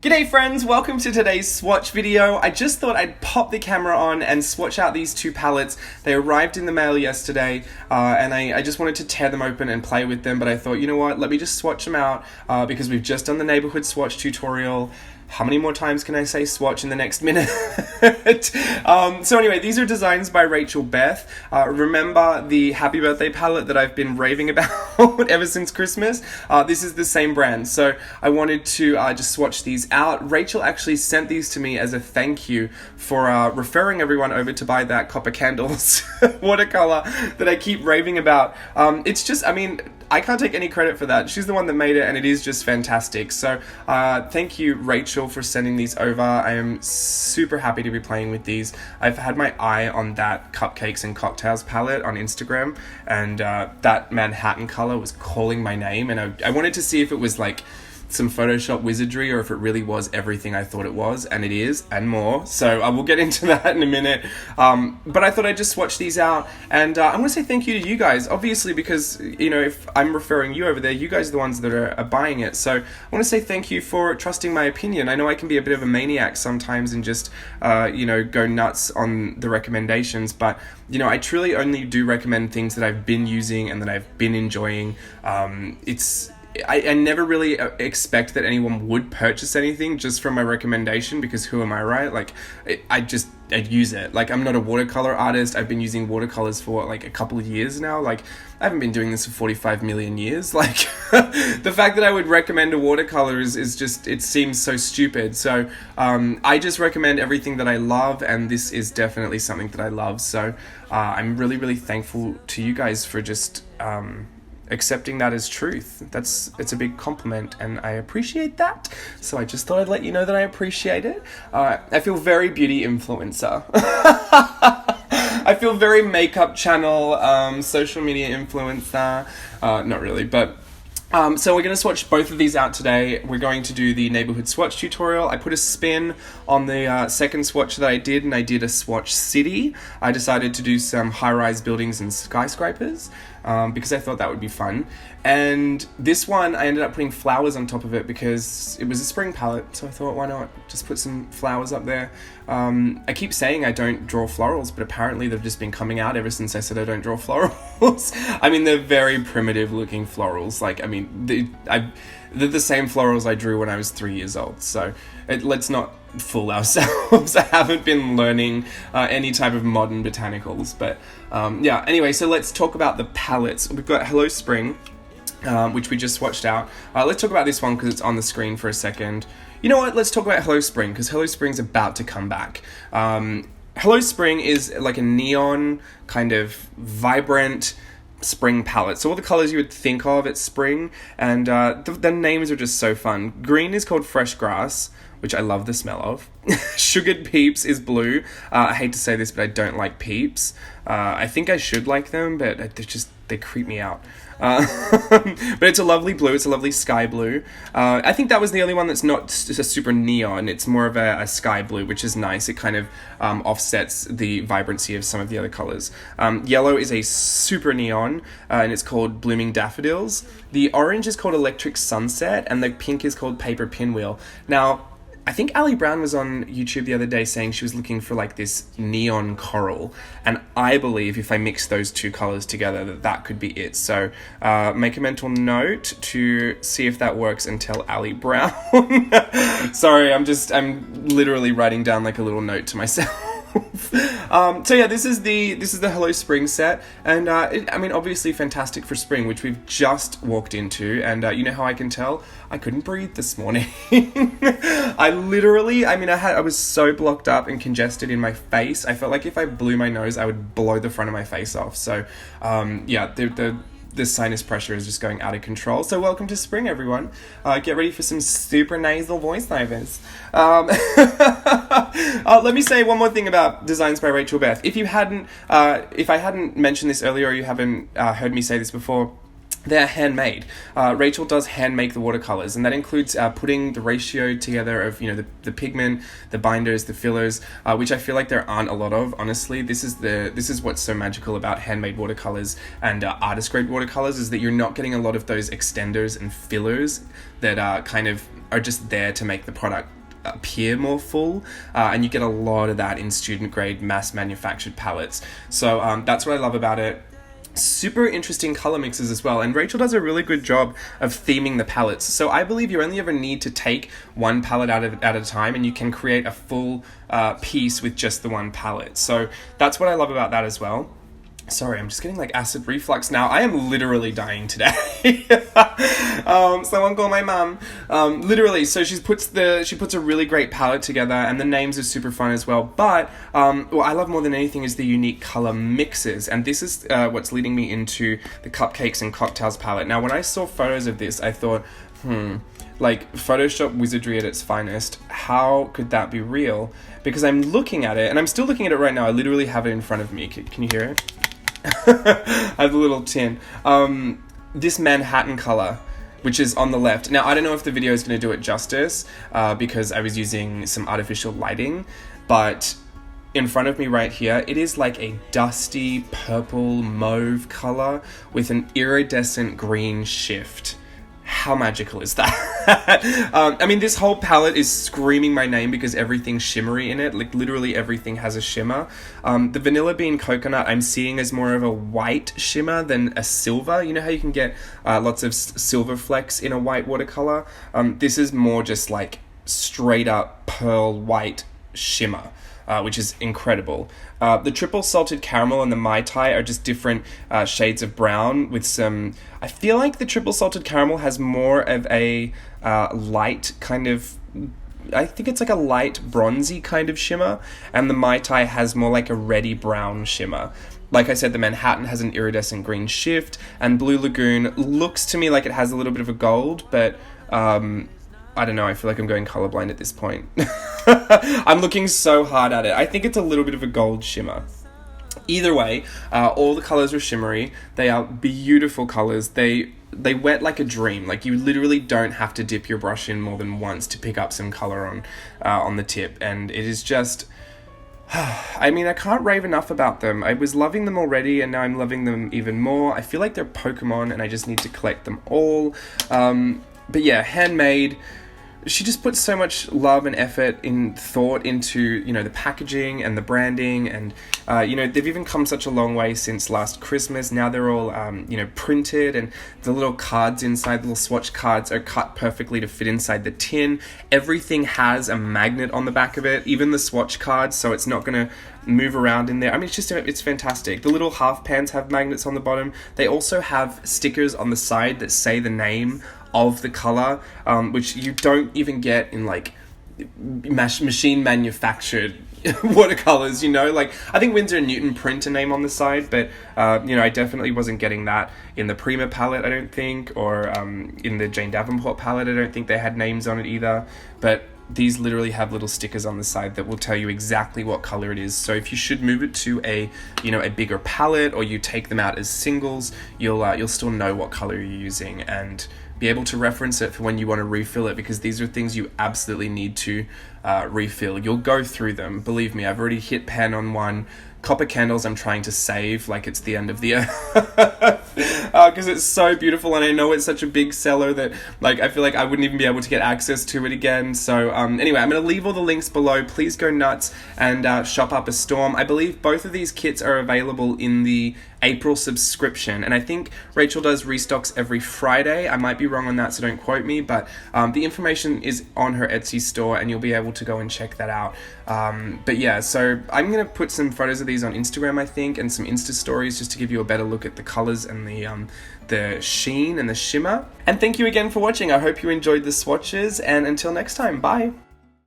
G'day friends, welcome to today's swatch video. I just thought I'd pop the camera on and swatch out these two palettes. They arrived in the mail yesterday and I just wanted to tear them open and play with them, but I thought, you know what, let me just swatch them out because we've just done the neighborhood swatch tutorial. How many more times can I say swatch in the next minute? So anyway, these are Designs by Rachel Beth. Remember the Happy Birthday palette that I've been raving about ever since Christmas? This is the same brand, so I wanted to just swatch these out. Rachel actually sent these to me as a thank you for referring everyone over to buy that Copper Candles watercolor that I keep raving about. It's just, I mean, I can't take any credit for that. She's the one that made it, and it is just fantastic. So thank you, Rachel, for sending these over. I am super happy to be playing with these. I've had my eye on that Cupcakes and Cocktails palette on Instagram, and that Manhattan color was calling my name, and I wanted to see if it was like some Photoshop wizardry or if it really was everything I thought it was, and it is, and more. So I will get into that in a minute. But I thought I'd just swatch these out, and I want to say thank you to you guys, obviously, because, you know, if I'm referring you over there, you guys are the ones that are buying it. So I want to say thank you for trusting my opinion. I know I can be a bit of a maniac sometimes and just, you know, go nuts on the recommendations, but, you know, I truly only do recommend things that I've been using and that I've been enjoying. I never really expect that anyone would purchase anything just from my recommendation, because who am I, right? Like, I'd use it. Like, I'm not a watercolor artist. I've been using watercolors for like a couple of years now. Like, I haven't been doing this for 45 million years. Like, the fact that I would recommend a watercolor is just, it seems so stupid. So, I just recommend everything that I love, and this is definitely something that I love. So, I'm really, really thankful to you guys for just, accepting that as truth. It's a big compliment, and I appreciate that. So I just thought I'd let you know that I appreciate it. I feel very beauty influencer. I feel very makeup channel, social media influencer. Not really, but so we're going to swatch both of these out today. We're going to do the neighborhood swatch tutorial. I put a spin on the second swatch that I did, and I did a swatch city. I decided to do some high-rise buildings and skyscrapers because I thought that would be fun. And this one, I ended up putting flowers on top of it because it was a spring palette, so I thought, why not just put some flowers up there. I keep saying I don't draw florals, but apparently they've just been coming out ever since I said I don't draw florals. I mean, they're very primitive looking florals. Like, I mean, they're the same florals I drew when I was 3 years old, so let's not fool ourselves. I haven't been learning any type of modern botanicals, but yeah, anyway, so let's talk about the palettes. We've got Hello Spring, which we just swatched out. Let's talk about this one because it's on the screen for a second. You know what, let's talk about Hello Spring, because Hello Spring's about to come back. Hello Spring is like a neon, kind of vibrant spring palette. So all the colors you would think of at spring, and the names are just so fun. Green is called Fresh Grass, which I love the smell of. Sugared Peeps is blue. I hate to say this, but I don't like peeps. I think I should like them, but they creep me out. But it's a lovely blue. It's a lovely sky blue. I think that was the only one that's not a super neon. It's more of a sky blue, which is nice. It kind of offsets the vibrancy of some of the other colors. Yellow is a super neon, and it's called Blooming Daffodils. The orange is called Electric Sunset, and the pink is called Paper Pinwheel. Now, I think Ali Brown was on YouTube the other day saying she was looking for like this neon coral, and I believe if I mix those two colors together that could be it. So make a mental note to see if that works and tell Ali Brown. Sorry, I'm literally writing down like a little note to myself. So yeah, this is the Hello Spring set, and I mean, obviously fantastic for spring, which we've just walked into, and you know how I can tell? I couldn't breathe this morning. I was so blocked up and congested in my face. I felt like if I blew my nose, I would blow the front of my face off. So yeah, the sinus pressure is just going out of control. So welcome to spring, everyone. Get ready for some super nasal voiceovers. Let me say one more thing about Designs by Rachel Beth. If I hadn't mentioned this earlier, or you haven't heard me say this before, they're handmade. Rachel does hand make the watercolors, and that includes putting the ratio together of, you know, the pigment, the binders, the fillers, which I feel like there aren't a lot of, honestly. This is what's so magical about handmade watercolors and artist grade watercolors, is that you're not getting a lot of those extenders and fillers that kind of are just there to make the product appear more full, and you get a lot of that in student grade mass manufactured palettes. So that's what I love about it. Super interesting color mixes as well, and Rachel does a really good job of theming the palettes. So I believe you only ever need to take one palette at a time, and you can create a full piece with just the one palette. So that's what I love about that as well. Sorry, I'm just getting like acid reflux now. I am literally dying today. Someone call my mum. Literally, so she puts a really great palette together, and the names are super fun as well. But what I love more than anything is the unique color mixes, and this is what's leading me into the Cupcakes and Cocktails palette. Now, when I saw photos of this, I thought, like Photoshop wizardry at its finest. How could that be real? Because I'm looking at it, and I'm still looking at it right now. I literally have it in front of me. Can you hear it? I have a little tin. This Manhattan color, which is on the left. Now, I don't know if the video is going to do it justice, because I was using some artificial lighting, but in front of me right here, it is like a dusty purple mauve color with an iridescent green shift. How magical is that? I mean, this whole palette is screaming my name because everything's shimmery in it. Like, literally everything has a shimmer. The Vanilla Bean Coconut I'm seeing as more of a white shimmer than a silver. You know how you can get lots of silver flecks in a white watercolor? This is more just like straight up pearl white shimmer. Which is incredible. The Triple Salted Caramel and the Mai Tai are just different shades of brown with some... I feel like the Triple Salted Caramel has more of a light kind of... I think it's like a light bronzy kind of shimmer, and the Mai Tai has more like a reddy brown shimmer. Like I said, the Manhattan has an iridescent green shift, and Blue Lagoon looks to me like it has a little bit of a gold, but... I don't know, I feel like I'm going colorblind at this point. I'm looking so hard at it. I think it's a little bit of a gold shimmer. Either way, all the colors are shimmery. They are beautiful colors. They wet like a dream. Like, you literally don't have to dip your brush in more than once to pick up some color on the tip. And it is just... I mean, I can't rave enough about them. I was loving them already, and now I'm loving them even more. I feel like they're Pokemon, and I just need to collect them all. But yeah, handmade... She just puts so much love and effort and thought into, you know, the packaging and the branding, and, you know, they've even come such a long way since last Christmas. Now they're all, you know, printed, and the little cards inside, the little swatch cards are cut perfectly to fit inside the tin. Everything has a magnet on the back of it, even the swatch cards, so it's not going to move around in there. I mean, it's fantastic. The little half pans have magnets on the bottom. They also have stickers on the side that say the name of the color, which you don't even get in like machine manufactured watercolors, you know. Like, I think Winsor & Newton print a name on the side, but you know, I definitely wasn't getting that in the Prima palette, I don't think, or in the Jane Davenport palette. I don't think they had names on it either, but these literally have little stickers on the side that will tell you exactly what color it is. So if you should move it to a, you know, a bigger palette, or you take them out as singles, you'll still know what color you're using and be able to reference it for when you want to refill it, because these are things you absolutely need to refill. You'll go through them. Believe me, I've already hit pen on one. Copper Candles I'm trying to save like it's the end of the earth, because it's so beautiful, and I know it's such a big seller that, like, I feel like I wouldn't even be able to get access to it again. So anyway, I'm going to leave all the links below. Please go nuts and shop up a storm. I believe both of these kits are available in the April subscription, and I think Rachel does restocks every Friday. I might be wrong on that, so don't quote me, but the information is on her Etsy store, and you'll be able to go and check that out. But yeah, so I'm going to put some photos of these on Instagram, I think, and some Insta stories, just to give you a better look at the colors and the sheen and the shimmer. And thank you again for watching. I hope you enjoyed the swatches, and until next time, bye!